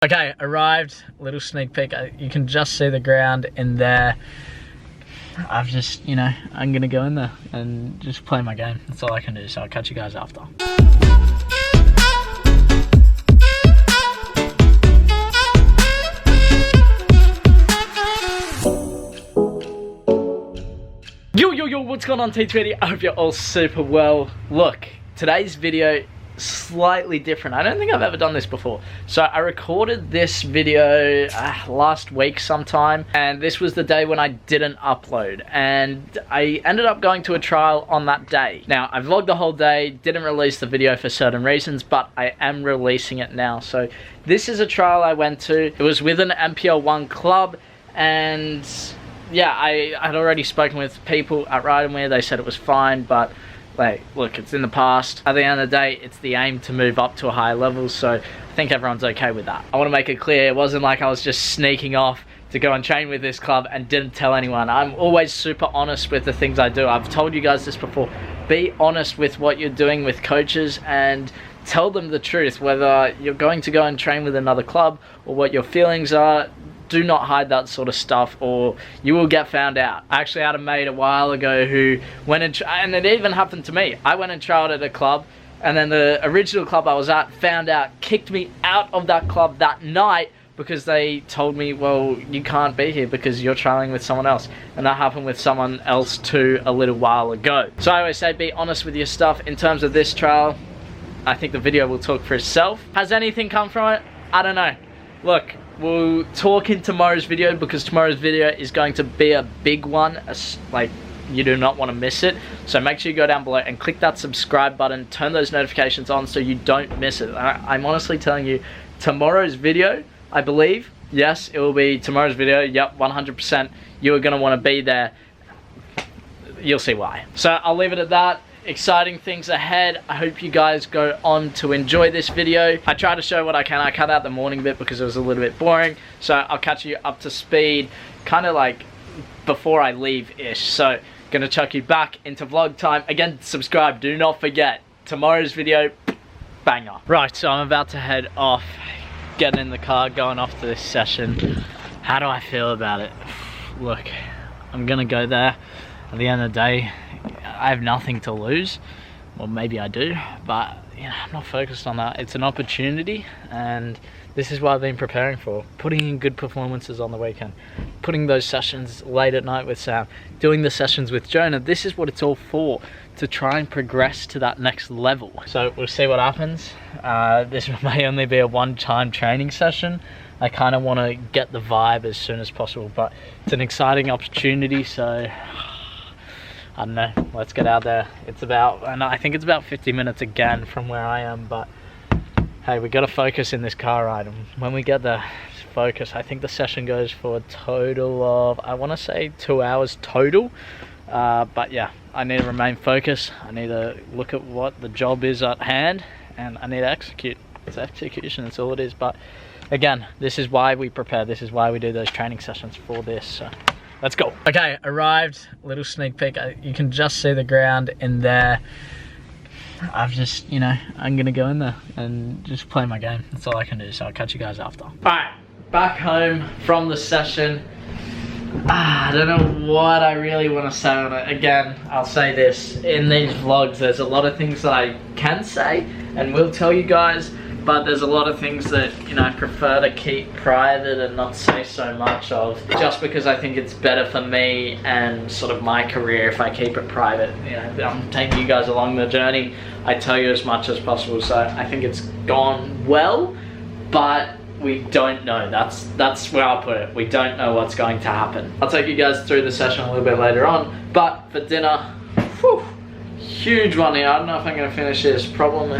Okay, arrived, little sneak peek. You can just see the ground in there. I've just, I'm gonna go in there and just play my game. That's all I can do, so I'll catch you guys after. Yo, what's going on, T20? I hope you're all super well. Look, today's video slightly different. I don't think I've ever done this before. So I recorded this video last week sometime, and this was the day when I didn't upload, and I ended up going to a trial on that day. Now I vlogged the whole day, didn't release the video for certain reasons, but I am releasing it now. So this is a trial I went to. It was with an MPL1 club, and yeah, I had already spoken with people at Dribbling. They said it was fine, but like, look, it's in the past. At the end of the day, it's the aim to move up to a higher level, so I think everyone's okay with that. I want to make it clear, it wasn't like I was just sneaking off to go and train with this club and didn't tell anyone. I'm always super honest with the things I do. I've told you guys this before. Be honest with what you're doing with coaches and tell them the truth, whether you're going to go and train with another club or what your feelings are. Do not hide that sort of stuff or you will get found out. I actually had a mate a while ago who went and it even happened to me. I went and trialed at a club, and then the original club I was at found out, kicked me out of that club that night because they told me, well, you can't be here because you're trialing with someone else. And that happened with someone else too a little while ago. So I always say be honest with your stuff. In terms of this trial, I think the video will talk for itself. Has anything come from it? I don't know. Look, we'll talk in tomorrow's video because tomorrow's video is going to be a big one. Like, you do not want to miss it. So make sure you go down below and click that subscribe button. Turn those notifications on so you don't miss it. I'm honestly telling you, tomorrow's video, I believe, yes, it will be tomorrow's video. Yep, 100%. You are going to want to be there. You'll see why. So I'll leave it at that. Exciting things ahead. I hope you guys go on to enjoy this video. I try to show what I can. I cut out the morning bit because it was a little bit boring, so I'll catch you up to speed kind of like before I leave ish. So gonna chuck you back into vlog time again. Subscribe, do not forget. Tomorrow's video, banger. Right, so I'm about to head off, getting in the car, going off to this session. How do I feel about it? Look, I'm gonna go there. At the end of the day, I have nothing to lose. Well, maybe I do, but I'm not focused on that. It's an opportunity, and this is what I've been preparing for. Putting in good performances on the weekend, putting those sessions late at night with Sam, doing the sessions with Jonah. This is what it's all for, to try and progress to that next level. So we'll see what happens. This may only be a one-time training session. I kind of want to get the vibe as soon as possible, but it's an exciting opportunity, so I don't know, let's get out there. It's about, and I think it's about 50 minutes again from where I am, but hey, we got to focus in this car ride. And when we get the focus, I think the session goes for a total of, I want to say 2 hours total. But yeah, I need to remain focused. I need to look at what the job is at hand, and I need to execute. It's execution, that's all it is. But again, this is why we prepare. This is why we do those training sessions for this. So let's go. Okay, arrived, little sneak peek. You can just see the ground in there. I've just, I'm gonna go in there and just play my game. That's all I can do, so I'll catch you guys after. All right, back home from the session. I don't know what I really want to say on it. Again, I'll say this, in these vlogs, there's a lot of things that I can say and will tell you guys, but there's a lot of things that, I prefer to keep private and not say so much of, just because I think it's better for me and sort of my career if I keep it private. I'm taking you guys along the journey. I tell you as much as possible, so I think it's gone well, but we don't know. That's where I'll put it. We don't know what's going to happen. I'll take you guys through the session a little bit later on, but for dinner, whew, huge one here. I don't know if I'm gonna finish this. Problem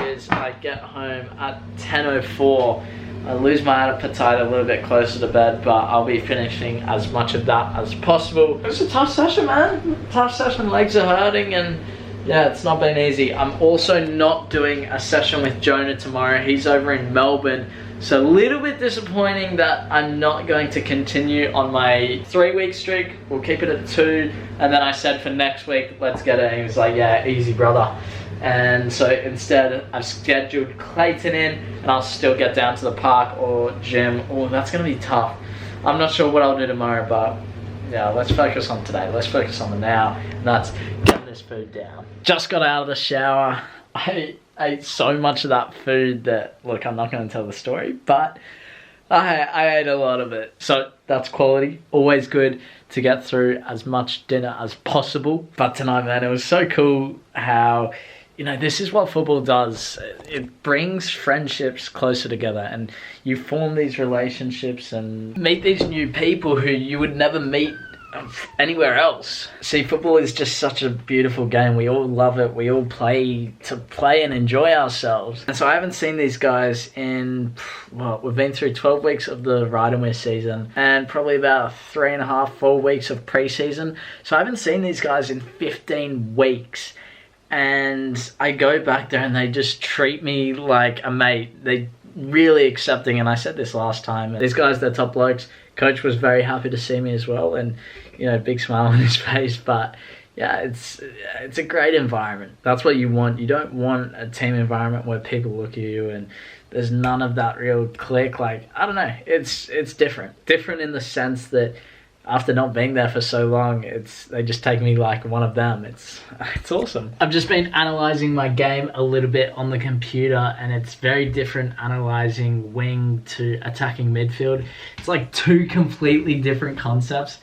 is I get home at 10:04. I lose my appetite a little bit closer to bed, but I'll be finishing as much of that as possible. It's a tough session, man. Tough session, legs are hurting, and yeah, it's not been easy. I'm also not doing a session with Jonah tomorrow. He's over in Melbourne. So a little bit disappointing that I'm not going to continue on my 3-week streak. We'll keep it at 2. And then I said for next week, let's get it. And he was like, yeah, easy, brother. And so instead I've scheduled Clayton in, and I'll still get down to the park or gym. Oh, that's gonna be tough. I'm not sure what I'll do tomorrow, but yeah, let's focus on today. Let's focus on the now, and that's getting this food down. Just got out of the shower. I ate so much of that food that, look, I'm not gonna tell the story, but I ate a lot of it. So that's quality. Always good to get through as much dinner as possible. But tonight, man, it was so cool how, you know, this is what football does. It brings friendships closer together, and you form these relationships and meet these new people who you would never meet anywhere else. See, football is just such a beautiful game. We all love it. We all play to play and enjoy ourselves. And so I haven't seen these guys in, well, we've been through 12 weeks of the Ride and Wear season and probably about 3.5, 4 weeks of pre-season. So I haven't seen these guys in 15 weeks. And I go back there and they just treat me like a mate. They really accepting, and I said this last time. These guys, they're top blokes. Coach was very happy to see me as well, and you know, big smile on his face. But yeah, it's a great environment. That's what you want. You don't want a team environment where people look at you and there's none of that real click. Like, I don't know, it's different in the sense that after not being there for so long, they just take me like one of them. It's awesome. I've just been analysing my game a little bit on the computer, and it's very different analysing wing to attacking midfield. It's like two completely different concepts.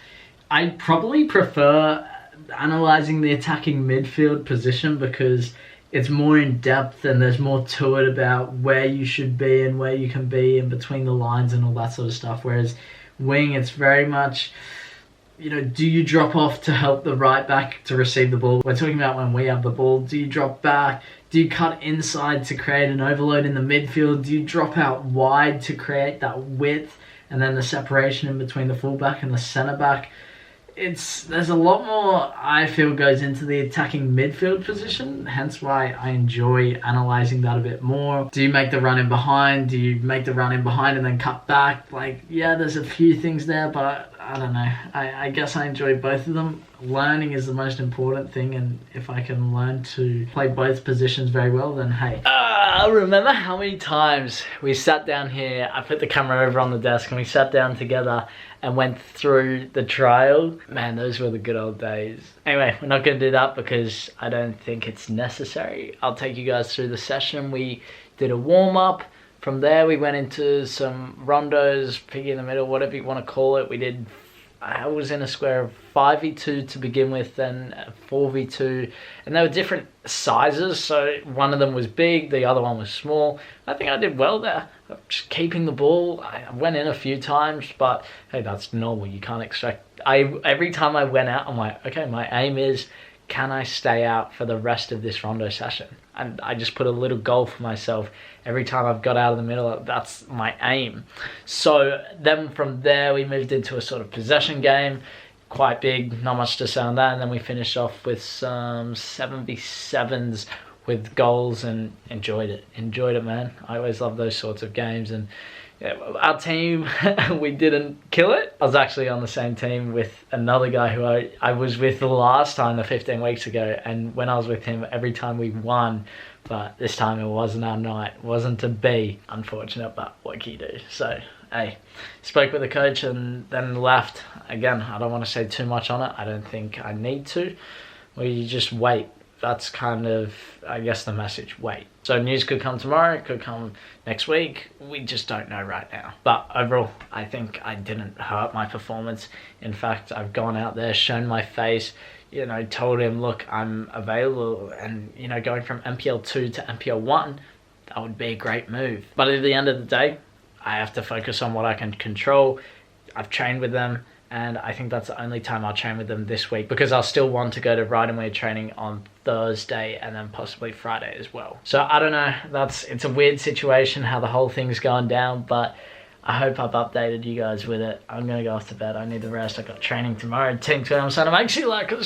I probably prefer analysing the attacking midfield position because it's more in depth and there's more to it about where you should be and where you can be in between the lines and all that sort of stuff. Whereas wing, it's very much, you know, do you drop off to help the right back to receive the ball? We're talking about when we have the ball. Do you drop back? Do you cut inside to create an overload in the midfield? Do you drop out wide to create that width and then the separation in between the fullback and the centre back? There's a lot more, I feel, goes into the attacking midfield position, hence why I enjoy analysing that a bit more. Do you make the run in behind? Do you make the run in behind and then cut back? Like, yeah, there's a few things there, but I don't know. I guess I enjoy both of them. Learning is the most important thing, and if I can learn to play both positions very well, then hey. I remember how many times we sat down here, I put the camera over on the desk and we sat down together and went through the trial. Man, those were the good old days. Anyway, we're not going to do that because I don't think it's necessary. I'll take you guys through the session. We did a warm-up. From there, we went into some rondos, piggy in the middle, whatever you want to call it. I was in a square of 5v2 to begin with, then 4v2, and they were different sizes, so one of them was big, the other one was small. I think I did well there, just keeping the ball. I went in a few times, but hey, that's normal. You can't expect. Every time I went out, I'm like, okay, my aim is, can I stay out for the rest of this rondo session? And I just put a little goal for myself. Every time I've got out of the middle, that's my aim. So then from there, we moved into a sort of possession game. Quite big, not much to say on that. And then we finished off with some 7v7s with goals and enjoyed it. Enjoyed it, man. I always love those sorts of games. And yeah, our team, we didn't kill it. I was actually on the same team with another guy who I was with the last time, the 15 weeks ago. And when I was with him, every time we won, but this time it wasn't our night. It wasn't to be. Unfortunate, but what can you do? So, hey, spoke with the coach and then left. Again, I don't want to say too much on it. I don't think I need to. We just wait. That's kind of, I guess, the message. Wait. So news could come tomorrow, it could come next week. We just don't know right now. But overall, I think I didn't hurt my performance. In fact, I've gone out there, shown my face, you know, told him, look, I'm available. And, you know, going from MPL 2 to MPL 1, that would be a great move. But at the end of the day, I have to focus on what I can control. I've trained with them. And I think that's the only time I'll train with them this week, because I'll still want to go to Ride and Wear training on Thursday and then possibly Friday as well. So I don't know, it's a weird situation how the whole thing's going down, but I hope I've updated you guys with it. I'm going to go off to bed. I need the rest. I've got training tomorrow. Team 2, I'm saying, make sure you like it.